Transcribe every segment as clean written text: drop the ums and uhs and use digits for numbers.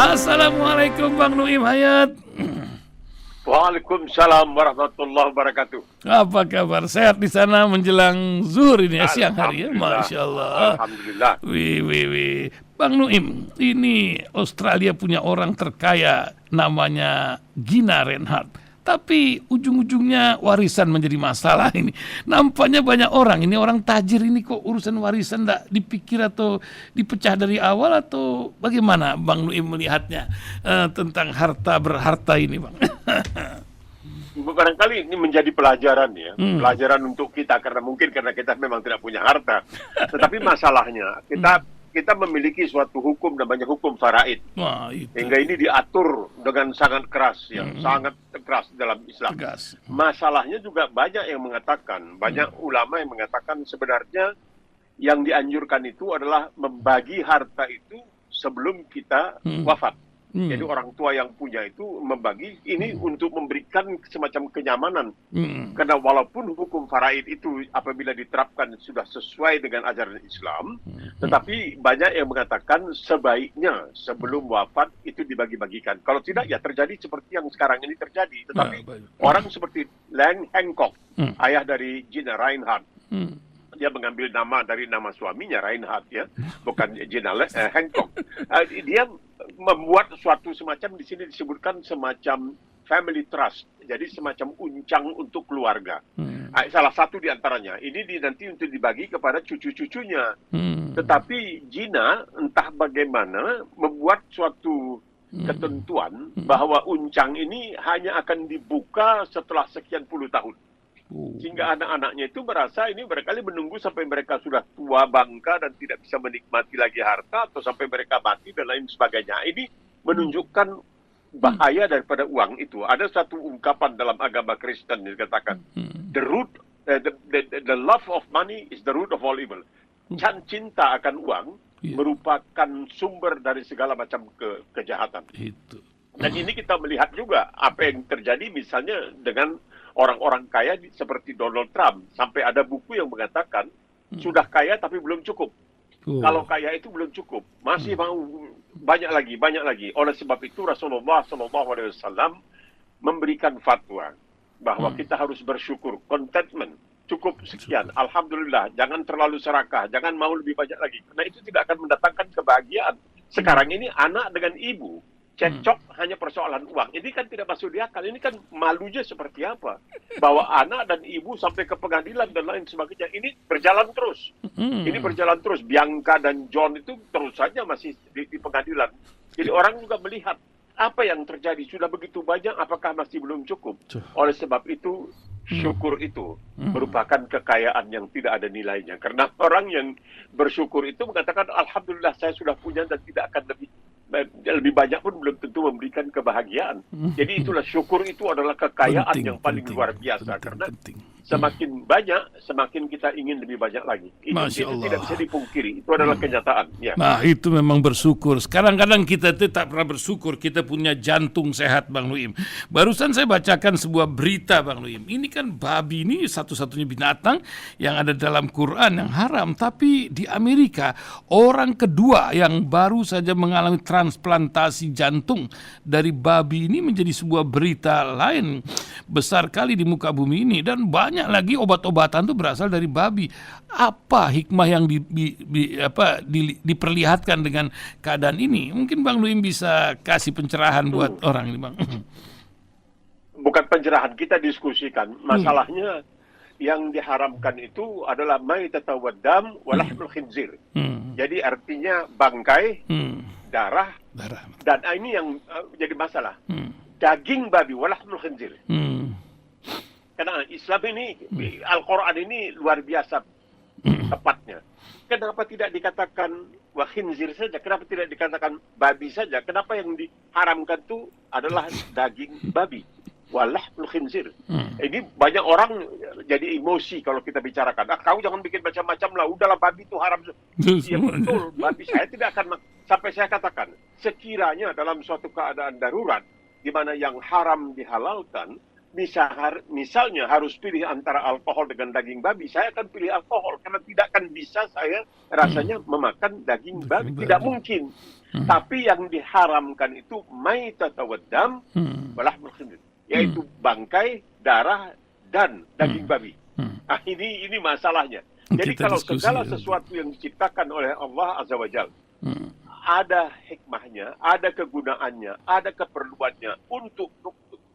Assalamualaikum Bang Nuim Hayat. Waalaikumsalam warahmatullahi wabarakatuh. Apa kabar? Sehat di sana menjelang zuhur ini ya, siang hari ya? Masya Allah. Alhamdulillah. Wih. Bang Nuim, ini Australia punya orang terkaya namanya Gina Reinhardt. Tapi ujung-ujungnya warisan menjadi masalah ini. Nampaknya banyak orang, ini orang tajir ini kok urusan warisan tidak dipikir atau dipecah dari awal atau bagaimana Bang Nuim melihatnya tentang harta berharta ini Bang? Barangkali ini menjadi pelajaran ya, pelajaran untuk kita karena kita memang tidak punya harta. Tetapi masalahnya kita memiliki suatu hukum namanya hukum faraid. Wah, itu. Hingga ini diatur dengan sangat keras ya, sangat keras dalam Islam. Tegas. Masalahnya juga banyak yang mengatakan, banyak ulama yang mengatakan sebenarnya yang dianjurkan itu adalah membagi harta itu sebelum kita wafat. Jadi orang tua yang punya itu membagi ini untuk memberikan semacam kenyamanan. Karena walaupun hukum faraid itu apabila diterapkan sudah sesuai dengan ajaran Islam, tetapi banyak yang mengatakan sebaiknya sebelum wafat itu dibagi-bagikan. Kalau tidak ya terjadi seperti yang sekarang ini terjadi. Tetapi orang seperti Len Hancock, ayah dari Gina Reinhardt, dia mengambil nama dari nama suaminya Reinhardt ya, bukan Gina Hancock. Dia membuat suatu semacam, di sini disebutkan semacam family trust, jadi semacam uncang untuk keluarga. Salah satu di antaranya ini nanti untuk dibagi kepada cucu-cucunya. Tetapi Gina entah bagaimana membuat suatu ketentuan bahwa uncang ini hanya akan dibuka setelah sekian puluh tahun. Sehingga anak-anaknya itu merasa ini barangkali menunggu sampai mereka sudah tua bangka dan tidak bisa menikmati lagi harta atau sampai mereka mati dan lain sebagainya. Ini menunjukkan bahaya daripada uang itu. Ada satu ungkapan dalam agama Kristen yang dikatakan the love of money is the root of all evil. Cinta akan uang merupakan sumber dari segala macam kejahatan. Dan ini kita melihat juga apa yang terjadi misalnya dengan orang-orang kaya seperti Donald Trump. Sampai ada buku yang mengatakan sudah kaya tapi belum cukup. Kalau kaya itu belum cukup, masih mau banyak lagi. Oleh sebab itu Rasulullah SAW memberikan fatwa bahwa kita harus bersyukur, contentment, cukup sekian, alhamdulillah, jangan terlalu serakah, jangan mau lebih banyak lagi. Karena itu tidak akan mendatangkan kebahagiaan. Sekarang ini anak dengan ibu cekcok hanya persoalan uang. Ini kan tidak masuk di akal. Ini kan malunya seperti apa? Bahwa anak dan ibu sampai ke pengadilan dan lain sebagainya. Ini berjalan terus. Ini berjalan terus. Bianca dan John itu terus saja masih di pengadilan. Jadi orang juga melihat apa yang terjadi. Sudah begitu banyak, apakah masih belum cukup? Oleh sebab itu, syukur itu merupakan kekayaan yang tidak ada nilainya. Karena orang yang bersyukur itu mengatakan, alhamdulillah saya sudah punya dan tidak akan lebih banyak pun belum tentu memberikan kebahagiaan. Jadi itulah syukur itu adalah kekayaan yang paling luar biasa. Karena semakin banyak, semakin kita ingin lebih banyak lagi. Itu tidak bisa dipungkiri. Itu adalah kenyataan. Ya. Nah itu memang bersyukur. Kadang-kadang kita tak pernah bersyukur. Kita punya jantung sehat Bang Nuim. Barusan saya bacakan sebuah berita Bang Nuim. Ini kan babi ini satu-satunya binatang yang ada dalam Quran yang haram. Tapi di Amerika orang kedua yang baru saja mengalami transplantasi jantung dari babi ini menjadi sebuah berita lain besar kali di muka bumi ini. Dan banyak lagi obat-obatan itu berasal dari babi. Apa hikmah yang diperlihatkan dengan keadaan ini? Mungkin Bang Nuim bisa kasih pencerahan buat orang ini Bang. Bukan pencerahan, kita diskusikan. Masalahnya yang diharamkan itu adalah maitatu waddam walahmul khinzir. Jadi artinya bangkai, darah, dan ini yang jadi masalah. Daging babi walahmul khinzir. Karena Islam ini, Al-Quran ini luar biasa tepatnya. Kenapa tidak dikatakan wa khinzir saja? Kenapa tidak dikatakan babi saja? Kenapa yang diharamkan itu adalah daging babi? Walahmul khinzir. Ini banyak orang jadi emosi kalau kita bicarakan. Kau jangan bikin macam-macam lah. Udahlah babi itu haram. Ya betul, babi saya tidak akan sampai saya katakan sekiranya dalam suatu keadaan darurat di mana yang haram dihalalkan, misalnya harus pilih antara alkohol dengan daging babi, saya akan pilih alkohol karena tidak akan bisa saya rasanya memakan daging babi. Tidak mungkin. Tapi yang diharamkan itu maitata waddam walahmul khinzir, yaitu bangkai, darah, dan daging babi. Nah, ini masalahnya. Jadi kalau segala sesuatu yang diciptakan oleh Allah Azza wa Jalla ada hikmahnya, ada kegunaannya, ada keperluannya untuk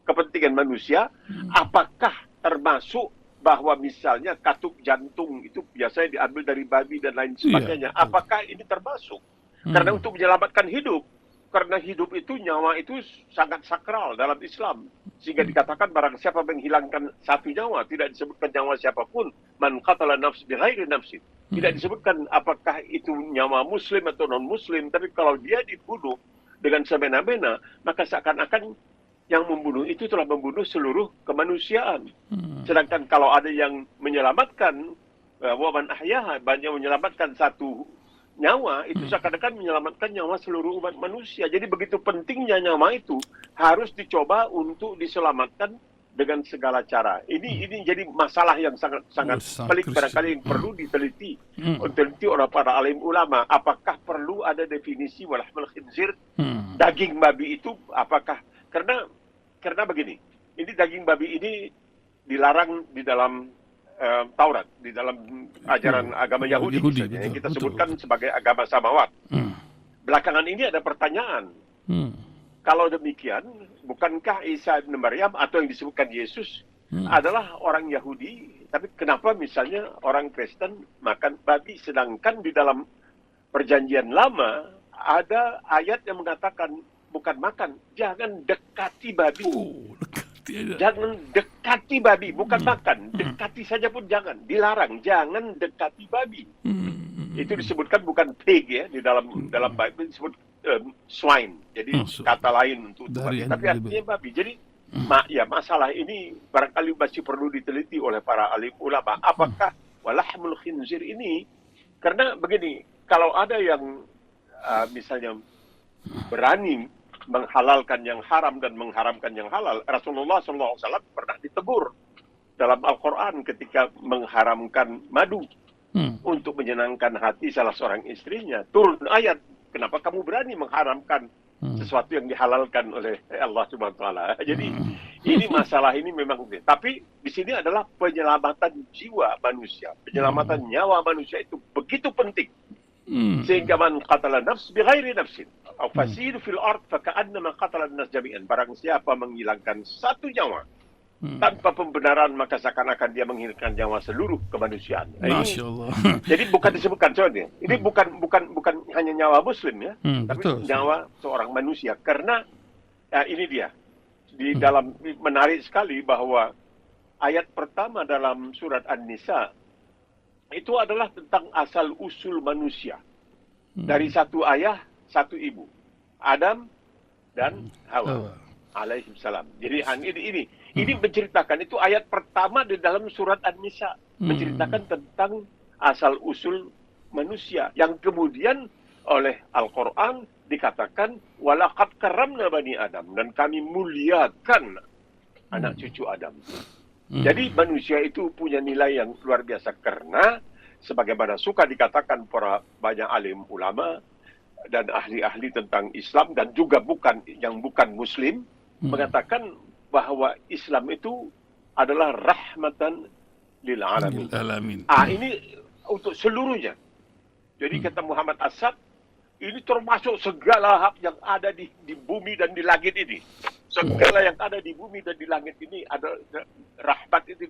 kepentingan manusia, apakah termasuk bahwa misalnya katup jantung itu biasanya diambil dari babi dan lain sebagainya? Apakah ini termasuk? Karena untuk menyelamatkan hidup. Karena hidup itu, nyawa itu sangat sakral dalam Islam. Sehingga dikatakan barang siapa menghilangkan satu nyawa, tidak disebutkan nyawa siapapun. Man qatala nafs bighairi nafsin. Tidak disebutkan apakah itu nyawa muslim atau non-muslim. Tapi kalau dia dibunuh dengan semena-mena, maka seakan-akan yang membunuh itu telah membunuh seluruh kemanusiaan. Sedangkan kalau ada yang menyelamatkan, waman ahyaha, banyak menyelamatkan satu nyawa, itu seakan-akan menyelamatkan nyawa seluruh umat manusia. Jadi begitu pentingnya nyawa itu harus dicoba untuk diselamatkan dengan segala cara. Ini jadi masalah yang sangat pelik barangkali yang perlu diteliti oleh para alim ulama. Apakah perlu ada definisi walahmul khinzir, daging babi itu apakah karena begini. Ini daging babi ini dilarang di dalam Taurat, di dalam ajaran agama Yahudi misalnya, yang kita sebutkan sebagai agama samawat. Belakangan ini ada pertanyaan. Kalau demikian, bukankah Isa bin Maryam atau yang disebutkan Yesus adalah orang Yahudi, tapi kenapa misalnya orang Kristen makan babi, sedangkan di dalam perjanjian lama ada ayat yang mengatakan bukan makan, jangan dekati babi. Jangan dekati babi, bukan makan. Dekati saja pun jangan. Dilarang, jangan dekati babi. Itu disebutkan bukan pig ya, di dalam Bible disebut swine. Jadi kata lain untuk babi, tapi artinya babi. Jadi masalah ini barangkali masih perlu diteliti oleh para alim ulama. Apakah walahmul khinzir ini, karena begini, kalau ada yang misalnya berani menghalalkan yang haram dan mengharamkan yang halal, Rasulullah SAW pernah ditegur dalam Al-Quran ketika mengharamkan madu untuk menyenangkan hati salah seorang istrinya. Turun ayat, kenapa kamu berani mengharamkan sesuatu yang dihalalkan oleh Allah Subhanahu wa taala. Jadi ini masalah ini memang, tapi di sini adalah penyelamatan jiwa manusia, penyelamatan nyawa manusia itu begitu penting. Sehingga man qatala nafs bighairi nafsin aw fasidu fil ard faka'annama qatala an-nas jami'an. Barang siapa menghilangkan satu nyawa tanpa pembenaran, maka seakan-akan dia menghilangkan nyawa seluruh kemanusiaan. Masya Allah. Jadi bukan disebutkan soalnya. Ini bukan hanya nyawa muslim ya, tapi betul, nyawa seorang manusia. Karena ini dia. Di dalam menarik sekali bahwa ayat pertama dalam surat An-Nisa itu adalah tentang asal-usul manusia. Dari satu ayah, satu ibu. Adam dan Hawa. Alaihissalam. Jadi ini menceritakan, itu ayat pertama di dalam surat An-Nisa. Menceritakan tentang asal-usul manusia. Yang kemudian oleh Al-Quran dikatakan, walaqad karramna bani Adam. Dan kami muliakan anak cucu Adam. Jadi manusia itu punya nilai yang luar biasa, karena sebagaimana suka dikatakan para banyak alim ulama dan ahli-ahli tentang Islam dan juga bukan muslim mengatakan bahwa Islam itu adalah rahmatan lil alamin. Ini untuk seluruhnya. Jadi kata Muhammad Asad, ini termasuk segala hak yang ada di bumi dan di langit ini. Segala yang ada di bumi dan di langit ini ada rahmat, itu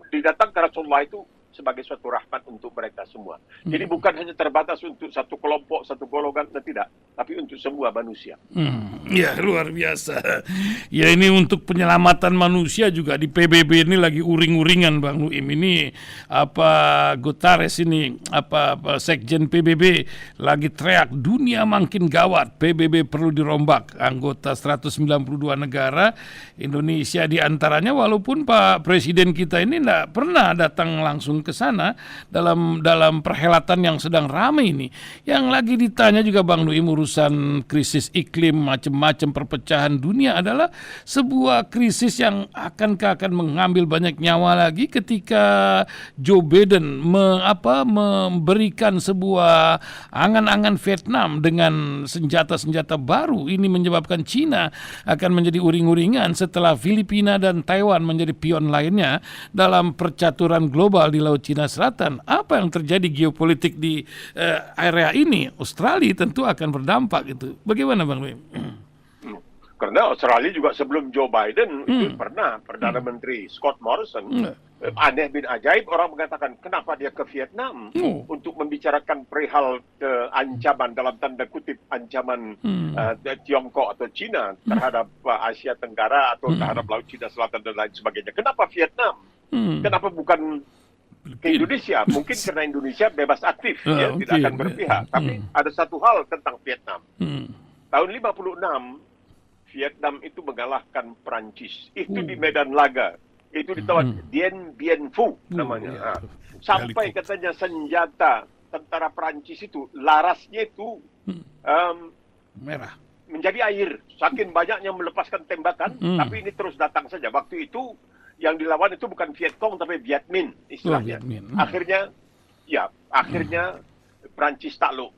didatangkan Rasulullah itu sebagai suatu rahmat untuk mereka semua. Jadi bukan hanya terbatas untuk satu kelompok, satu golongan, tidak, tapi untuk semua manusia. Ya, luar biasa. Ya, ini untuk penyelamatan manusia juga di PBB ini lagi uring-uringan, Bang Nuim. Ini Guterres ini Sekjen PBB lagi teriak dunia makin gawat, PBB perlu dirombak. Anggota 192 negara, Indonesia diantaranya, walaupun Pak Presiden kita ini tidak pernah datang langsung ke sana dalam perhelatan yang sedang ramai ini. Yang lagi ditanya juga Bang Nuim, urusan krisis iklim, macam-macam perpecahan dunia adalah sebuah krisis yang akan mengambil banyak nyawa lagi ketika Joe Biden memberikan sebuah angan-angan Vietnam dengan senjata-senjata baru. Ini menyebabkan China akan menjadi uring-uringan setelah Filipina dan Taiwan menjadi pion lainnya dalam percaturan global di Laut Cina Selatan. Apa yang terjadi geopolitik di area ini? Australia tentu akan berdampak itu. Bagaimana Bang Wim? Karena Australia juga sebelum Joe Biden itu pernah Perdana Menteri Scott Morrison aneh bin ajaib, orang mengatakan kenapa dia ke Vietnam untuk membicarakan perihal ancaman dalam tanda kutip ancaman Tiongkok atau China terhadap Asia Tenggara atau terhadap Laut Cina Selatan dan lain sebagainya. Kenapa Vietnam? Kenapa bukan ke Indonesia? Mungkin karena Indonesia bebas aktif, tidak akan berpihak. Tapi ada satu hal tentang Vietnam. Tahun 56 Vietnam itu mengalahkan Perancis. Itu di Medan Laga. Itu di tempat Dien Bien Phu namanya. Sampai katanya senjata tentara Perancis itu, larasnya itu merah. Menjadi air. Saking banyaknya melepaskan tembakan, tapi ini terus datang saja. Waktu itu yang dilawan itu bukan Viet Cong, tapi Viet Minh istilahnya. Akhirnya Perancis takluk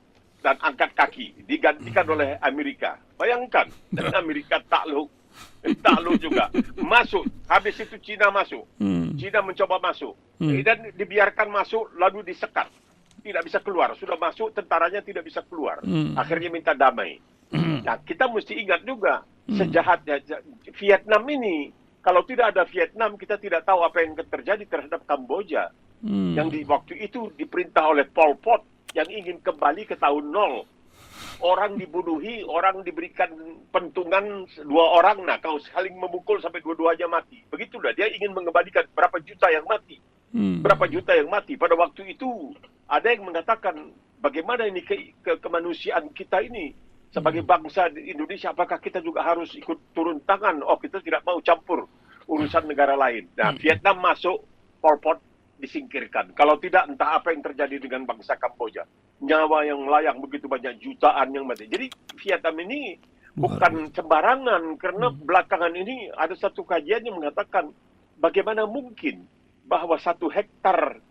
dan angkat kaki, digantikan oleh Amerika. Bayangkan, dan Amerika takluk juga. Masuk, habis itu Cina masuk. Cina mencoba masuk. Dan dibiarkan masuk, lalu disekat. Tidak bisa keluar. Sudah masuk, tentaranya tidak bisa keluar. Akhirnya minta damai. Nah, kita mesti ingat juga, sejahatnya Vietnam ini, kalau tidak ada Vietnam, kita tidak tahu apa yang terjadi terhadap Kamboja. Yang di waktu itu diperintah oleh Pol Pot, yang ingin kembali ke tahun 0. Orang dibunuhi, orang diberikan pentungan 2 orang. Nah, kalau saling memukul sampai dua-duanya mati. Begitulah, dia ingin mengembalikan berapa juta yang mati. Berapa juta yang mati. Pada waktu itu, ada yang mengatakan, bagaimana ini kemanusiaan kita ini? Sebagai bangsa di Indonesia, apakah kita juga harus ikut turun tangan? Oh, kita tidak mau campur urusan negara lain. Nah, Vietnam masuk, Pol Pot disingkirkan. Kalau tidak, entah apa yang terjadi dengan bangsa Kamboja. Nyawa yang melayang begitu banyak, jutaan yang mati. Jadi Vietnam ini bukan sembarangan, karena belakangan ini ada satu kajian yang mengatakan bagaimana mungkin bahwa 1 hektar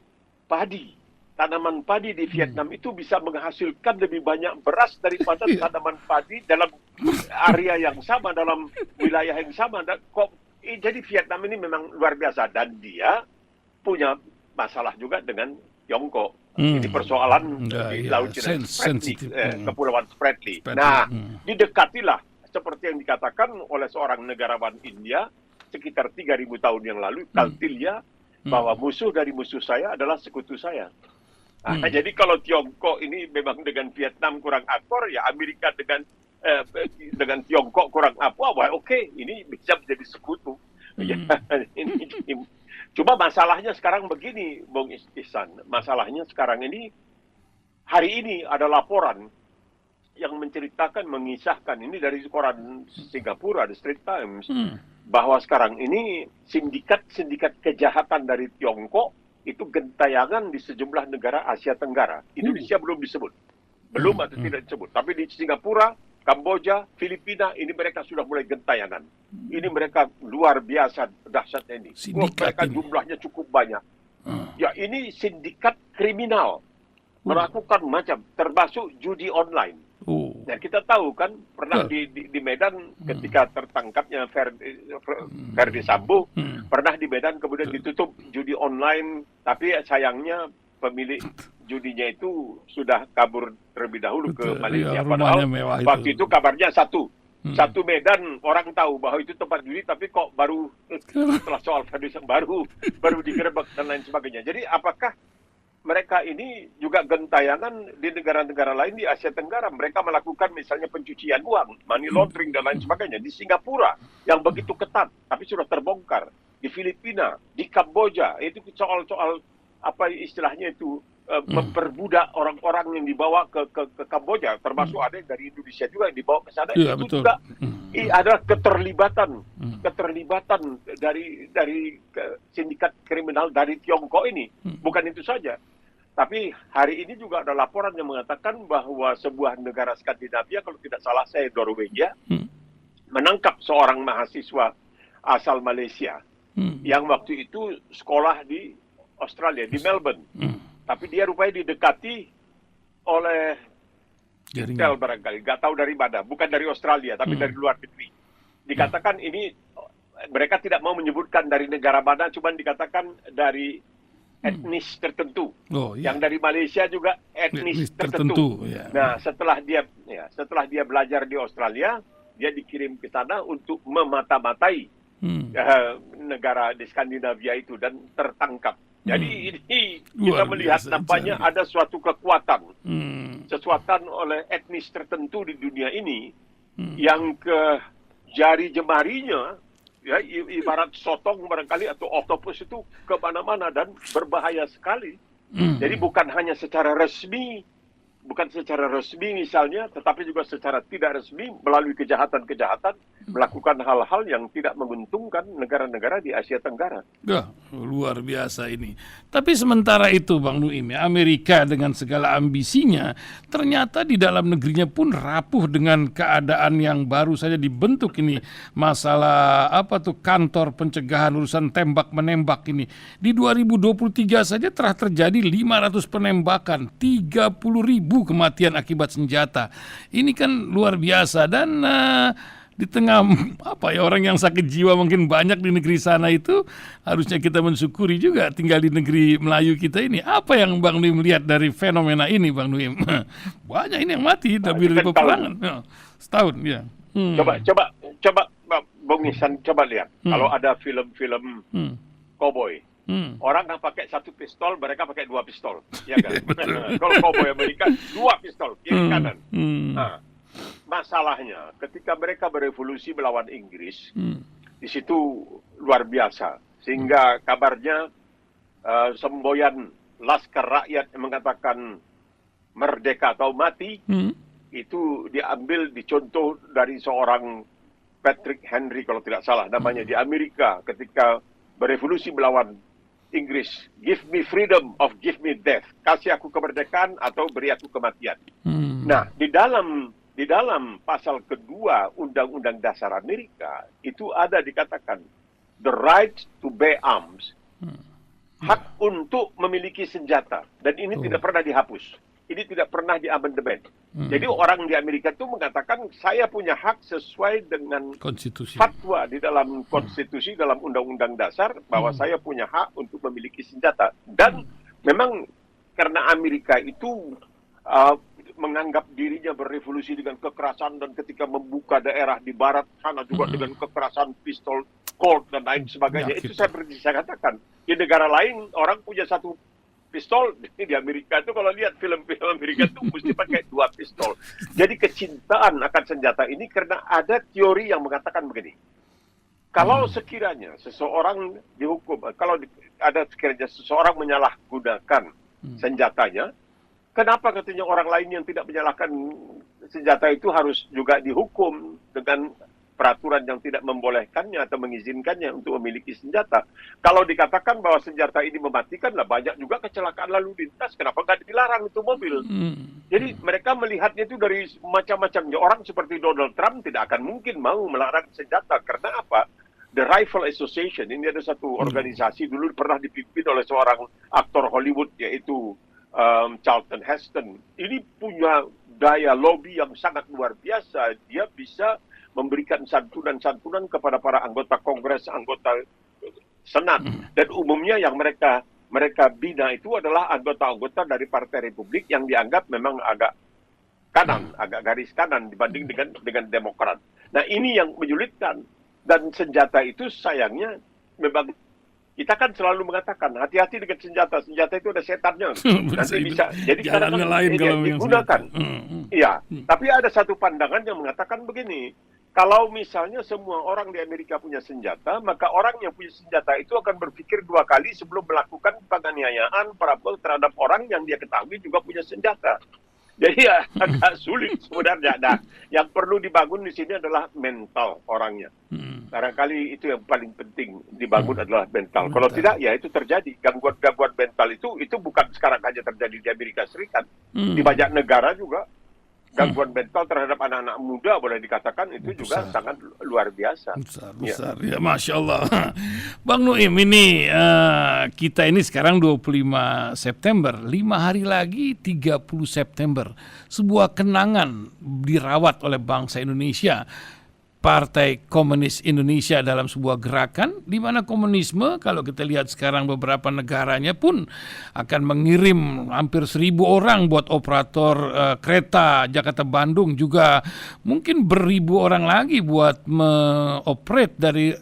padi, tanaman padi di Vietnam itu bisa menghasilkan lebih banyak beras daripada tanaman padi dalam area yang sama, dalam wilayah yang sama. Jadi Vietnam ini memang luar biasa, dan dia punya masalah juga dengan Tiongkok. Ini persoalan di Laut Cina Kepulauan Spratly. Nah, didekatilah seperti yang dikatakan oleh seorang negarawan India sekitar 3.000 tahun yang lalu, Kautilya, bahwa musuh dari musuh saya adalah sekutu saya. Nah, jadi kalau Tiongkok ini memang dengan Vietnam kurang akur, ya Amerika dengan Tiongkok kurang apa, wah oke, ini bisa menjadi sekutu. Cuma masalahnya sekarang begini, Bung Ihsan. Masalahnya sekarang ini, hari ini ada laporan yang menceritakan, mengisahkan, ini dari koran Singapura, The Straits Times, bahwa sekarang ini sindikat kejahatan dari Tiongkok itu gentayangan di sejumlah negara Asia Tenggara. Indonesia belum disebut. Belum atau tidak disebut. Tapi di Singapura, Kamboja, Filipina, ini mereka sudah mulai gentayangan. Ini mereka luar biasa dahsyatnya ini. Mereka jumlahnya cukup banyak. Ya, ini sindikat kriminal. Melakukan macam, termasuk judi online. Nah, kita tahu kan, pernah di Medan ketika tertangkapnya Ferdi Sambo, pernah di Medan kemudian ditutup judi online, tapi sayangnya pemilik judinya itu sudah kabur terlebih dahulu ke Malaysia. Padahal waktu itu kabarnya satu Medan orang tahu bahwa itu tempat judi, tapi kok baru setelah soal Ferdi Sambo baru digerebek dan lain sebagainya. Jadi apakah mereka ini juga gentayangan di negara-negara lain di Asia Tenggara? Mereka melakukan misalnya pencucian uang, money laundering dan lain sebagainya. Di Singapura yang begitu ketat, tapi sudah terbongkar. Di Filipina, di Kamboja, itu soal-soal apa istilahnya itu, memperbudak orang-orang yang dibawa ke Kamboja, termasuk ada yang dari Indonesia juga yang dibawa ke sana. Iya, itu betul. juga adalah keterlibatan dari sindikat kriminal dari Tiongkok ini. Bukan itu saja. Tapi hari ini juga ada laporan yang mengatakan bahwa sebuah negara Skandinavia, kalau tidak salah saya Norwegia, menangkap seorang mahasiswa asal Malaysia yang waktu itu sekolah di Australia, di Melbourne. Tapi dia rupanya didekati oleh intel barangkali, nggak tahu dari mana, bukan dari Australia, tapi dari luar negeri. Dikatakan ini, mereka tidak mau menyebutkan dari negara mana, cuma dikatakan dari etnis tertentu. Yang dari Malaysia juga etnis tertentu. Nah, setelah dia belajar di Australia, dia dikirim ke sana untuk memata-matai negara di Skandinavia itu dan tertangkap. Jadi ini kita melihat nampaknya ada suatu kekuatan, sesuatu oleh etnis tertentu di dunia ini yang ke jari jemarinya, ya ibarat sotong barangkali atau oktopus itu kemana-mana dan berbahaya sekali. Jadi bukan hanya secara resmi misalnya, tetapi juga secara tidak resmi melalui kejahatan-kejahatan melakukan hal-hal yang tidak menguntungkan negara-negara di Asia Tenggara. Luar biasa ini. Tapi sementara itu Bang Nuim, ya, Amerika dengan segala ambisinya ternyata di dalam negerinya pun rapuh dengan keadaan yang baru saja dibentuk ini, masalah kantor pencegahan urusan tembak menembak ini. Di 2023 saja telah terjadi 500 penembakan, 30.000 kematian akibat senjata. Ini kan luar biasa dan di tengah orang yang sakit jiwa mungkin banyak di negeri sana itu, harusnya kita mensyukuri juga tinggal di negeri Melayu kita ini. Apa yang Bang Nuim lihat dari fenomena ini, Bang Nuim? Banyak ini yang mati dari peperangan. Setahun ya. Coba Bung Nisan coba lihat. Kalau ada film-film cowboy, orang yang pakai satu pistol, mereka pakai 2 pistol, ya kan? Kalau cowboy Amerika 2 pistol kiri kanan. Nah, masalahnya ketika mereka berevolusi melawan Inggris, di situ luar biasa, sehingga kabarnya semboyan Laskar Rakyat yang mengatakan merdeka atau mati itu dicontoh dari seorang Patrick Henry kalau tidak salah namanya di Amerika ketika berevolusi melawan Inggris. Give me freedom of give me death. Kasih aku kemerdekaan atau beri aku kematian. Nah, di dalam pasal kedua Undang-Undang Dasar Amerika itu ada dikatakan the right to bear arms, hak untuk memiliki senjata, dan ini tidak pernah dihapus. Ini tidak pernah diamandemen. Jadi orang di Amerika itu mengatakan saya punya hak sesuai dengan konstitusi, fatwa di dalam konstitusi, dalam undang-undang dasar bahwa saya punya hak untuk memiliki senjata. Dan memang karena Amerika itu menganggap dirinya berevolusi dengan kekerasan dan ketika membuka daerah di barat sana juga dengan kekerasan pistol Colt dan lain sebagainya. Itu saya katakan di negara lain orang punya satu pistol, di Amerika itu kalau lihat film-film Amerika itu mesti pakai 2 pistol. Jadi kecintaan akan senjata ini karena ada teori yang mengatakan begini. Kalau sekiranya seseorang dihukum, kalau ada sekiranya seseorang menyalahgunakan senjatanya, kenapa katanya orang lain yang tidak menyalahkan senjata itu harus juga dihukum dengan peraturan yang tidak membolehkannya atau mengizinkannya untuk memiliki senjata. Kalau dikatakan bahwa senjata ini mematikan, lah banyak juga kecelakaan lalu lintas. Kenapa nggak dilarang itu mobil? Jadi mereka melihatnya itu dari macam-macamnya. Orang seperti Donald Trump tidak akan mungkin mau melarang senjata. Karena apa? The Rifle Association, ini ada satu organisasi dulu pernah dipimpin oleh seorang aktor Hollywood, yaitu Charlton Heston. Ini punya daya lobby yang sangat luar biasa. Dia bisa memberikan santunan-santunan kepada para anggota Kongres, anggota Senat, dan umumnya yang mereka bina itu adalah anggota-anggota dari Partai Republik yang dianggap memang agak kanan, agak garis kanan dibanding dengan Demokrat. Nah, ini yang menyulitkan. Dan senjata itu sayangnya memang kita kan selalu mengatakan hati-hati dengan senjata. Senjata itu ada setannya. Nanti bisa. Jadi jalannya lain kalau digunakan. Iya. Tapi ada satu pandangan yang mengatakan begini. Kalau misalnya semua orang di Amerika punya senjata, maka orang yang punya senjata itu akan berpikir 2 kali sebelum melakukan penganiayaan, terhadap orang yang dia ketahui juga punya senjata. Jadi ya agak sulit sebenarnya. Nah, yang perlu dibangun di sini adalah mental orangnya. Barangkali itu yang paling penting dibangun adalah mental. Kalau tidak, ya itu terjadi. Gangguan-gangguan mental itu bukan sekarang hanya terjadi di Amerika Serikat. Di banyak negara juga gangguan mental terhadap anak-anak muda boleh dikatakan itu juga sangat luar biasa. Besar. Ya, Masya Allah. Bang Nuim, ini kita ini sekarang 25 September, 5 hari lagi 30 September. Sebuah kenangan dirawat oleh bangsa Indonesia. Partai Komunis Indonesia dalam sebuah gerakan di mana komunisme, kalau kita lihat sekarang beberapa negaranya pun akan mengirim hampir 1.000 orang buat operator kereta Jakarta-Bandung, juga mungkin beribu orang lagi buat mengoperate dari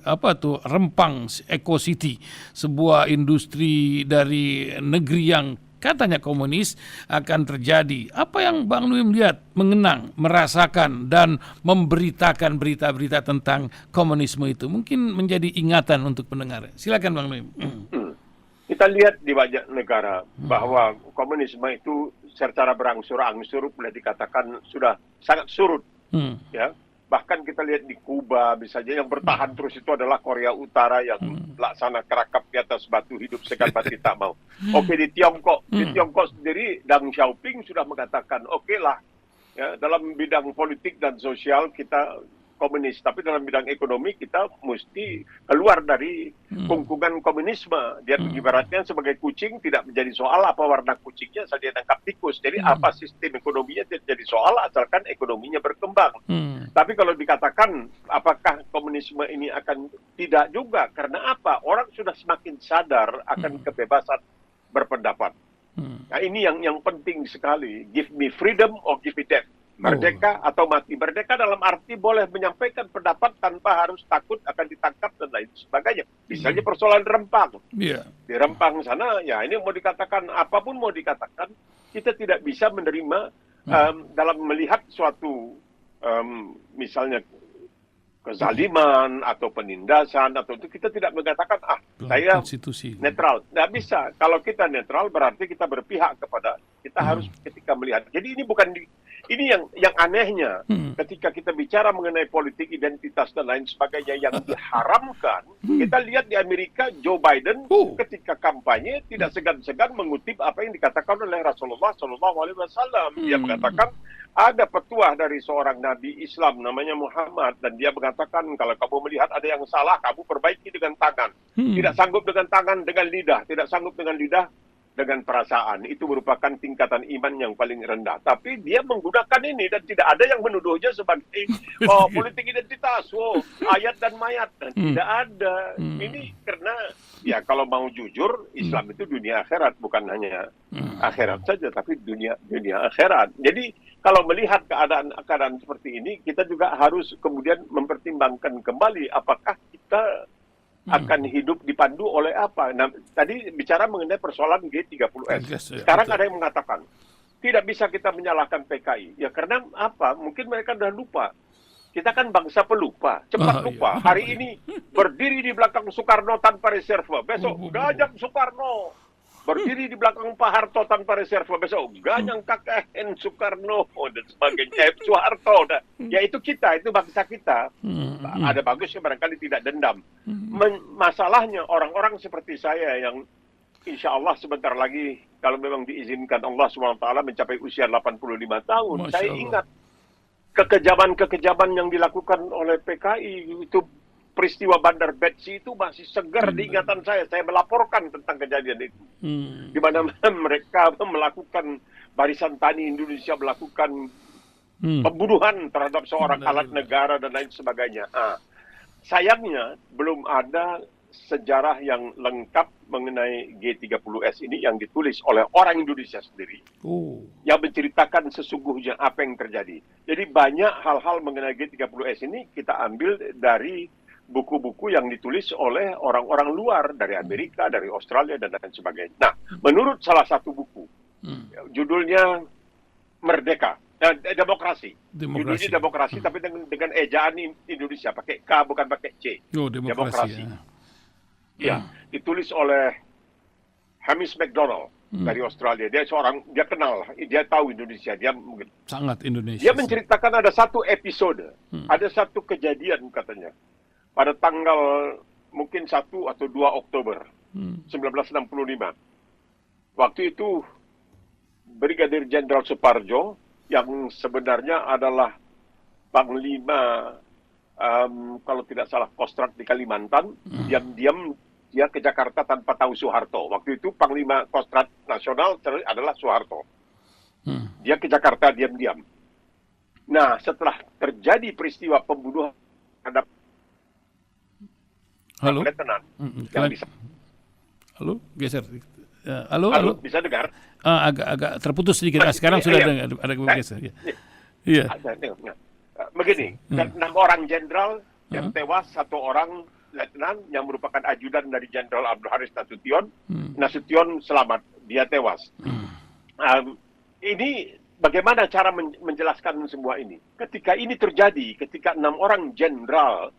Rempang Eco City, sebuah industri dari negeri yang katanya komunis akan terjadi. Apa yang Bang Nuim lihat, mengenang, merasakan, dan memberitakan berita-berita tentang komunisme itu mungkin menjadi ingatan untuk pendengar. Silakan Bang Nuim. Kita lihat di banyak negara bahwa komunisme itu secara berangsur-angsur boleh dikatakan sudah sangat surut. Ya. Bahkan kita lihat di Kuba misalnya, yang bertahan terus itu adalah Korea Utara yang laksana kerakap di atas batu, hidup segan mati tak mau. Oke, di Tiongkok sendiri Deng Xiaoping sudah mengatakan oke lah, ya, dalam bidang politik dan sosial kita komunis, tapi dalam bidang ekonomi kita mesti keluar dari kungkungan komunisme. Dia ibaratnya sebagai kucing, tidak menjadi soal apa warna kucingnya asal dia tangkap tikus. Jadi apa sistem ekonominya tidak jadi soal asalkan ekonominya berkembang. Tapi kalau dikatakan apakah komunisme ini akan, tidak juga. Karena apa? Orang sudah semakin sadar akan kebebasan berpendapat. Nah, ini yang penting sekali. Give me freedom or give me death. Merdeka atau mati. Merdeka dalam arti boleh menyampaikan pendapat tanpa harus takut akan ditangkap dan lain sebagainya. Misalnya persoalan Rempang. Di Rempang sana, ya ini mau dikatakan, apapun mau dikatakan, kita tidak bisa menerima dalam melihat suatu misalnya kezaliman atau penindasan atau itu, kita tidak mengatakan saya netral. Tidak bisa. Kalau kita netral berarti kita berpihak kepada, kita harus ketika melihat. Jadi ini bukan ini yang anehnya ketika kita bicara mengenai politik identitas dan lain sebagainya yang diharamkan. Kita lihat di Amerika, Joe Biden ketika kampanye tidak segan-segan mengutip apa yang dikatakan oleh Rasulullah SAW. Dia mengatakan ada petuah dari seorang nabi Islam namanya Muhammad, dan dia mengatakan kalau kamu melihat ada yang salah, kamu perbaiki dengan tangan. Tidak sanggup dengan tangan, dengan lidah. Tidak sanggup dengan lidah, dengan perasaan. Itu merupakan tingkatan iman yang paling rendah. Tapi dia menggunakan ini dan tidak ada yang menuduhnya sebagai politik identitas, ayat dan mayat. Dan tidak ada. Ini karena ya kalau mau jujur, Islam itu dunia akhirat, bukan hanya akhirat saja, tapi dunia akhirat. Jadi kalau melihat keadaan seperti ini, kita juga harus kemudian mempertimbangkan kembali apakah kita akan hidup dipandu oleh apa. Nah, tadi bicara mengenai persoalan G30S. Sekarang ada yang mengatakan tidak bisa kita menyalahkan PKI. Ya karena apa? Mungkin mereka sudah lupa. Kita kan bangsa pelupa, cepat lupa. Hari ini berdiri di belakang Soekarno tanpa reserve. Besok gajang Soekarno. Berdiri di belakang Pak Harto tanpa reserve. Besok ganyang KKN Soekarno dan sebagainya. Soeharto. Ya itu kita, itu bangsa kita. Ada bagusnya barangkali tidak dendam. Masalahnya orang-orang seperti saya yang insya Allah sebentar lagi kalau memang diizinkan Allah SWT mencapai usia 85 tahun. Saya ingat kekejaman-kekejaman yang dilakukan oleh PKI itu. Peristiwa Bandar Betsi itu masih segar di ingatan saya. Saya melaporkan tentang kejadian itu. Di mana mereka melakukan, Barisan Tani Indonesia melakukan pembunuhan terhadap seorang alat negara dan lain sebagainya. Sayangnya belum ada sejarah yang lengkap mengenai G30S ini yang ditulis oleh orang Indonesia sendiri. Yang menceritakan sesungguhnya apa yang terjadi. Jadi banyak hal-hal mengenai G30S ini kita ambil dari buku-buku yang ditulis oleh orang-orang luar, dari Amerika, dari Australia, dan lain sebagainya. Nah, menurut salah satu buku, judulnya Merdeka, Demokrasi. Judulnya Demokrasi, tapi dengan ejaan Indonesia, pakai K bukan pakai C. Demokrasi. Ya, ditulis oleh Hamish McDonald. dari Australia. Dia kenal, dia tahu Indonesia, dia sangat Indonesia. Dia menceritakan ada satu episode, ada satu kejadian katanya pada tanggal mungkin 1 atau 2 Oktober 1965. Waktu itu Brigadir Jenderal Suparjo yang sebenarnya adalah Panglima kalau tidak salah Kostrad di Kalimantan, diam-diam dia ke Jakarta tanpa tahu Soeharto. Waktu itu Panglima Kostrad Nasional adalah Soeharto. Dia ke Jakarta diam-diam. Nah, setelah terjadi peristiwa pembunuhan terhadap Letnan, yang bisa... Halo, geser. Halo, bisa dengar? Agak terputus sedikit. Sekarang sudah ada geser. Iya. Begini, 6 orang jenderal yang tewas, 1 orang letnan yang merupakan ajudan dari Jenderal Abdul Haris Nasution. Nasution selamat, dia tewas. Ini bagaimana cara menjelaskan semua ini? Ketika ini terjadi, ketika 6 orang jenderal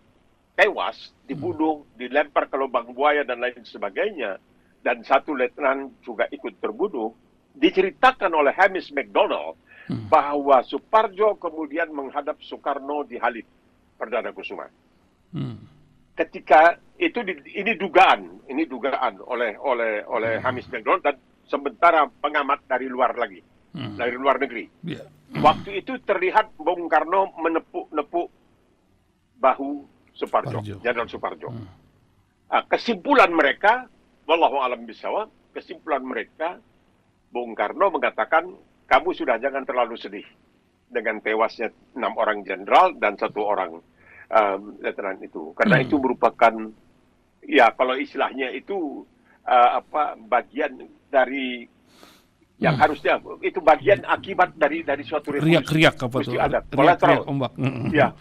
tewas, dibunuh, dilempar ke lubang buaya dan lain sebagainya, dan 1 letnan juga ikut terbunuh, diceritakan oleh Hamish McDonald bahwa Suparjo kemudian menghadap Soekarno di Halim Perdana Kusuma. Ketika itu ini dugaan oleh Hamish McDonald dan sementara pengamat dari luar lagi, dari luar negeri. Waktu itu terlihat Bung Karno menepuk-nepuk bahu Suparjo, Jenderal Suparjo. Kesimpulan mereka, wallahu alam bisawab, kesimpulan mereka, Bung Karno mengatakan, kamu sudah jangan terlalu sedih dengan tewasnya 6 orang jenderal dan 1 orang letnan itu, karena itu merupakan, ya kalau istilahnya itu bagian dari yang harusnya itu bagian akibat dari suatu revolusi. Riak-riak apa tuh? Ada collateral ombak. Ya.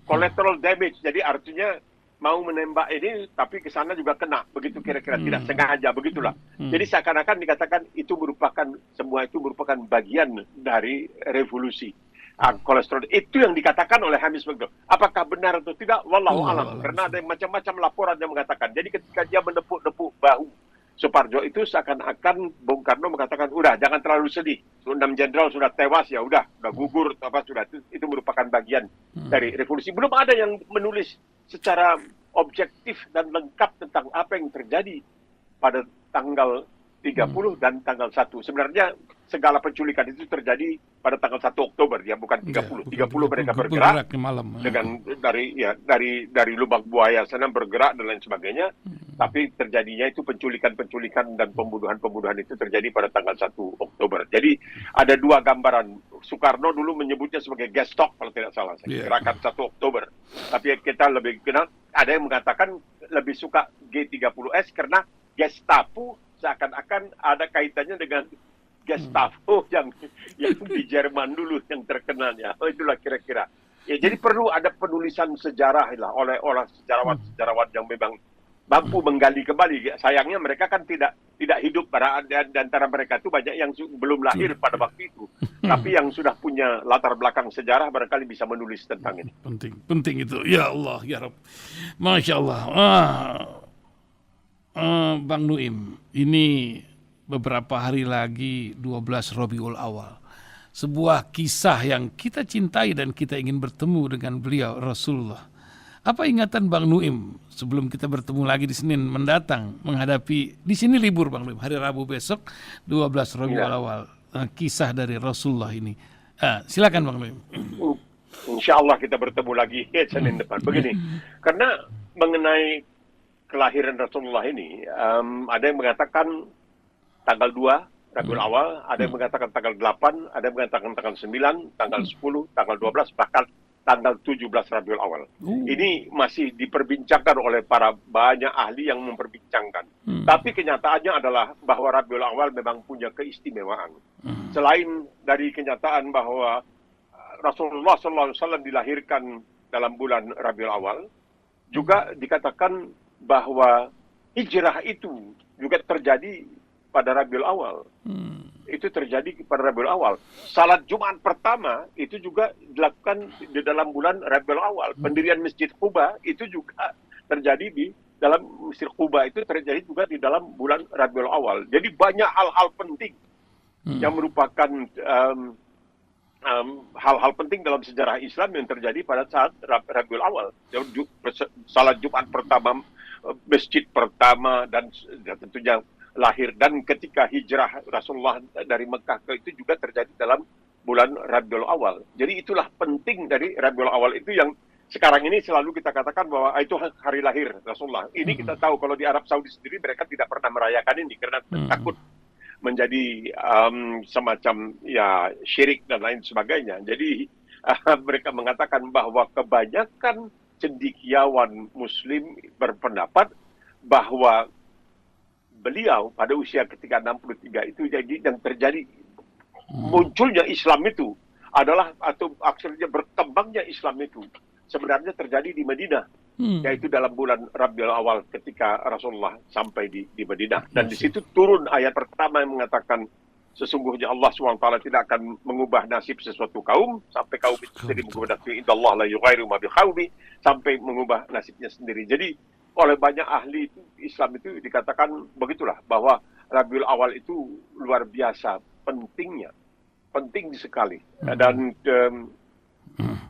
Collateral damage, jadi artinya mau menembak ini tapi ke sana juga kena, begitu kira-kira, tidak sengaja, begitulah. Jadi seakan-akan dikatakan semua itu merupakan bagian dari revolusi. Kolesterol itu yang dikatakan oleh Hamish McDonald. Apakah benar atau tidak? Wallahu alam. Karena ada macam-macam laporan yang mengatakan. Jadi ketika dia menepuk-nepuk bahu Suparjo itu seakan-akan Bung Karno mengatakan, udah jangan terlalu sedih. 6 jenderal sudah tewas, ya udah gugur itu merupakan bagian dari revolusi. Belum ada yang menulis secara objektif dan lengkap tentang apa yang terjadi pada tanggal 30 dan tanggal 1. Sebenarnya segala penculikan itu terjadi pada tanggal 1 Oktober, ya bukan 30. 30 mereka bergerak malam. Dengan dari lubang buaya sana bergerak dan lain sebagainya. Tapi terjadinya itu penculikan dan pembunuhan itu terjadi pada tanggal 1 Oktober. Jadi ada 2 gambaran. Soekarno dulu menyebutnya sebagai Gestok kalau tidak salah, gerakan 1 Oktober. Tapi kita lebih kenal, ada yang mengatakan lebih suka G30S karena Gestapo seakan-akan ada kaitannya dengan Gestapo yang di Jerman dulu yang terkenal, ya. Itulah kira-kira. Ya, jadi perlu ada penulisan sejarah lah oleh sejarawan yang memang mampu menggali kembali. Sayangnya mereka kan tidak hidup, di antara mereka itu banyak yang belum lahir pada waktu itu. Tapi yang sudah punya latar belakang sejarah barangkali bisa menulis tentang ini. Penting itu. Ya Allah, ya Rabb. Masya Allah. Bang Nuim, ini beberapa hari lagi 12 Rabiul Awal. Sebuah kisah yang kita cintai dan kita ingin bertemu dengan beliau Rasulullah. Apa ingatan Bang Nuim sebelum kita bertemu lagi di Senin mendatang menghadapi, di sini libur Bang Nuim, hari Rabu besok 12 Rabiul Awal, kisah dari Rasulullah ini. Silakan Bang Nuim. Insya Allah kita bertemu lagi Senin depan. Begini, karena mengenai kelahiran Rasulullah ini, ada yang mengatakan tanggal 2 Rabiul Awal, ada yang mengatakan tanggal 8, ada yang mengatakan tanggal 9, tanggal 10, tanggal 12, bahkan tanggal 17 Rabiul Awal. Ini masih diperbincangkan oleh banyak ahli yang memperbincangkan. Tapi kenyataannya adalah bahwa Rabiul Awal memang punya keistimewaan. Selain dari kenyataan bahwa Rasulullah SAW dilahirkan dalam bulan Rabiul Awal, juga dikatakan bahwa hijrah itu juga terjadi pada Rabiul Awal. Itu terjadi pada Rabiul Awal. Salat Jumat pertama itu juga dilakukan di dalam bulan Rabiul Awal. Pendirian Masjid Quba itu juga terjadi di dalam Mesir Quba itu terjadi juga di dalam bulan Rabiul Awal. Jadi banyak hal-hal penting yang merupakan hal-hal penting dalam sejarah Islam yang terjadi pada saat Rabiul Awal. Salat Jumat pertama, masjid pertama, dan tentunya lahir. Dan ketika hijrah Rasulullah dari Mekah ke itu juga terjadi dalam bulan Rabiul Awal. Jadi itulah penting dari Rabiul Awal itu yang sekarang ini selalu kita katakan bahwa itu hari lahir Rasulullah. Ini kita tahu kalau di Arab Saudi sendiri mereka tidak pernah merayakan ini karena takut menjadi semacam ya syirik dan lain sebagainya. Jadi mereka mengatakan bahwa kebanyakan cendekiawan Muslim berpendapat bahwa beliau pada usia ketika 63 itu jadi yang terjadi munculnya Islam itu adalah atau akhirnya berkembangnya Islam itu sebenarnya terjadi di Madinah, yaitu dalam bulan Rabiul Awal ketika Rasulullah sampai di Madinah. Dan di situ turun ayat pertama yang mengatakan sesungguhnya Allah SWT tidak akan mengubah nasib sesuatu kaum sampai kaum itu sendiri mengubah nasib. Innallaha la yughayyiru ma biqaumin sampai mengubah nasibnya sendiri. Jadi oleh banyak ahli itu, Islam itu dikatakan begitulah bahwa Rabiul Awal itu luar biasa pentingnya, penting sekali. Dan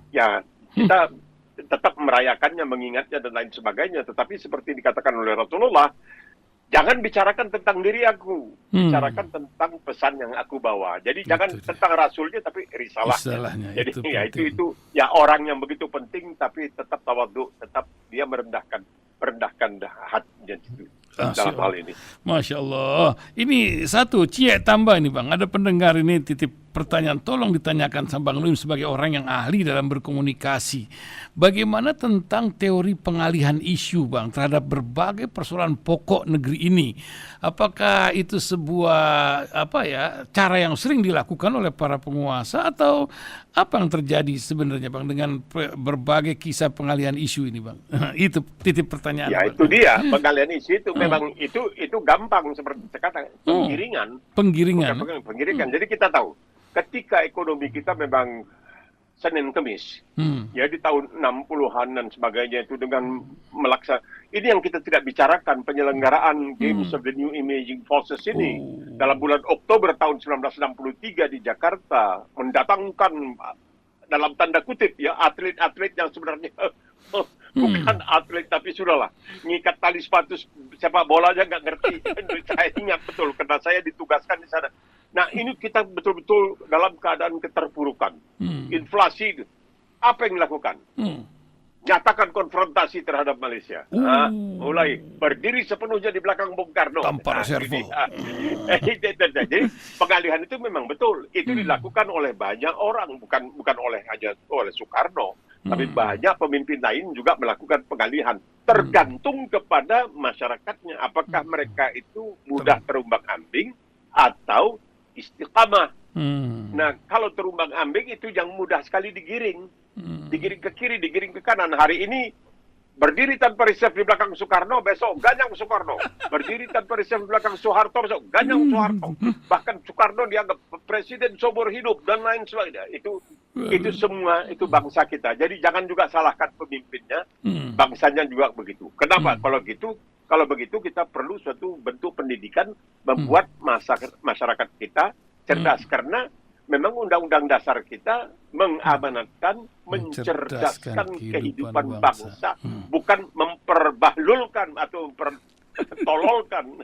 ya kita tetap merayakannya, mengingatnya dan lain sebagainya. Tetapi seperti dikatakan oleh Rasulullah, jangan bicarakan tentang diri aku, bicarakan tentang pesan yang aku bawa. Jadi jangan tentang rasulnya, tapi risalahnya. Jadi itu ya orang yang begitu penting, tapi tetap tawadhu, tetap dia merendahkan hatinya itu dalam hal ini. Masya Allah. Ini satu tambah ini Bang. Ada pendengar ini titip pertanyaan, tolong ditanyakan sama Bang Nuim sebagai orang yang ahli dalam berkomunikasi. Bagaimana tentang teori pengalihan isu Bang terhadap berbagai persoalan pokok negeri ini? Apakah itu sebuah cara yang sering dilakukan oleh para penguasa atau apa yang terjadi sebenarnya Bang dengan berbagai kisah pengalihan isu ini Bang? Itu titip pertanyaan. Ya Bang. Itu dia pengalihan isu itu memang itu gampang seperti sekarang penggiringan. Jadi kita tahu ketika ekonomi kita memang Senin Kemis, ya di tahun 60-an dan sebagainya itu dengan melaksanakan, ini yang kita tidak bicarakan, penyelenggaraan Games of the New Imaging Forces ini dalam bulan Oktober tahun 1963 di Jakarta, mendatangkan dalam tanda kutip ya atlet-atlet yang sebenarnya bukan atlet tapi sudahlah ngikat tali sepatu sepak bola aja nggak ngerti. Saya ingat betul karena saya ditugaskan di sana. Nah ini kita betul-betul dalam keadaan keterpurukan. Inflasi, apa yang dilakukan? Nyatakan konfrontasi terhadap Malaysia. Mulai berdiri sepenuhnya di belakang Bung Karno. Tampar servo. Jadi pengalihan itu memang betul. Itu dilakukan oleh banyak orang, bukan hanya oleh Soekarno. Tapi banyak pemimpin lain juga melakukan pengalihan. Tergantung kepada masyarakatnya. Apakah mereka itu mudah terumbang-ambing atau istiqamah. Nah, kalau terumbang-ambing itu yang mudah sekali digiring. Digiring ke kiri, digiring ke kanan. Hari ini berdiri tanpa reserve di belakang Soekarno, besok ganyang Soekarno. Berdiri tanpa reserve di belakang Soeharto, besok ganyang Soeharto. Bahkan Soekarno dianggap presiden seumur hidup dan lain sebagainya. Itu semua itu bangsa kita. Jadi jangan juga salahkan pemimpinnya, bangsanya juga begitu. Kenapa? Kalau begitu kita perlu suatu bentuk pendidikan membuat masyarakat kita cerdas karena memang undang-undang dasar kita mengamanatkan, mencerdaskan kehidupan bangsa, bukan memperbahlulkan atau mempertololkan,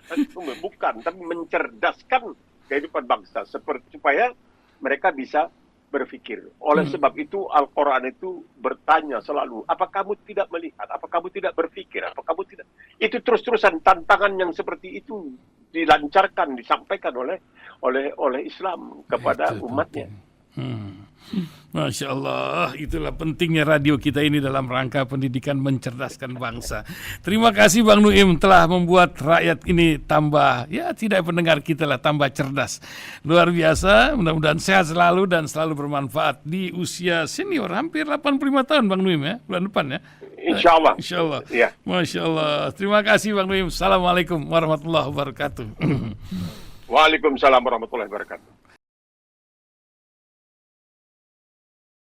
bukan, tapi mencerdaskan kehidupan bangsa supaya mereka bisa berpikir. Oleh sebab itu Al-Quran itu bertanya selalu, apa kamu tidak melihat, apa kamu tidak berpikir, apa kamu tidak. Itu terus-terusan tantangan yang seperti itu dilancarkan, disampaikan oleh Islam kepada umatnya. Masya Allah, itulah pentingnya radio kita ini dalam rangka pendidikan mencerdaskan bangsa. Terima kasih Bang Nuim telah membuat rakyat ini tambah, tidak pendengar kita lah, tambah cerdas. Luar biasa, mudah-mudahan sehat selalu dan selalu bermanfaat di usia senior, hampir 85 tahun Bang Nuim ya, bulan depan ya. Insya Allah. Insya Allah. Ya. Masya Allah. Terima kasih Bang Nuim. Assalamualaikum warahmatullahi wabarakatuh. Waalaikumsalam warahmatullahi wabarakatuh.